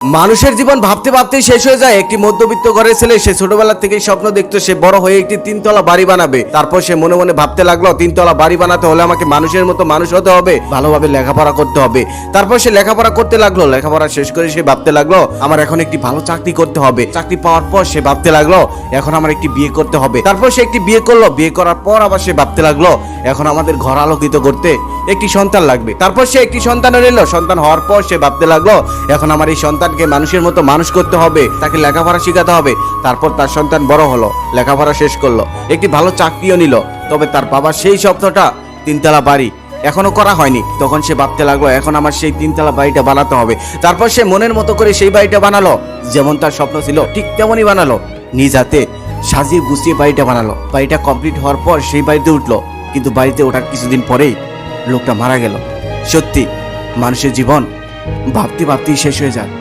মানুষের জীবন ভাবতে ভাবতেই শেষ হয়ে যায়। একটি মধ্যবিত্ত ঘরের ছেলে, সে ছোটবেলা থেকেই স্বপ্ন দেখতো সে বড় হয়ে একটি তিনতলা বাড়ি বানাবে। তারপর সে মনে মনে ভাবতে লাগলো, তিনতলা বাড়ি বানাতে হলে আমাকে মানুষের মতো মানুষ হতে হবে, ভালোভাবে লেখাপড়া করতে হবে। তারপর সে লেখাপড়া করতে লাগলো। লেখাপড়া শেষ করে সে ভাবতে লাগলো, আমার এখন একটি ভালো চাকরি করতে হবে। চাকরি পাওয়ার পর সে ভাবতে লাগলো, এখন আমার একটি বিয়ে করতে হবে। তারপর সে একটি বিয়ে করলো। বিয়ে করার পর আবার সে ভাবতে লাগলো, এখন আমাদের ঘর আলোকিত করতে একটি সন্তান লাগবে। তারপর সে একটি সন্তান নিল। সন্তান হওয়ার পর সে ভাবতে লাগলো, এখন আমার এই সন্তানকে মানুষের মতো মানুষ করতে হবে, তাকে লেখাপড়া শেখাতে হবে। তারপর তার সন্তান বড় হলো, লেখাপড়া শেষ করলো, একটি ভালো চাকরিও নিল। তবে তার বাবা সেই স্বপ্নটা, তিনতলা বাড়ি, এখনো করা হয়নি। তখন সে ভাবতে লাগলো, এখন আমার সেই তিনতলা বাড়িটা বানাতে হবে। তারপর সে মনের মতো করে সেই বাড়িটা বানালো, যেমন তার স্বপ্ন ছিল ঠিক তেমনই বানালো। নিজ হাতে সাজিয়ে গুছিয়ে বাড়িটা বানালো। বাড়িটা কমপ্লিট হওয়ার পর সেই বাড়িতে উঠলো, কিন্তু বাড়িতে ওঠার কিছুদিন পরেই লোকটা মারা গেল। সত্যি, মানুষের জীবন ভাবতে ভাবতেই শেষ হয়ে যায়।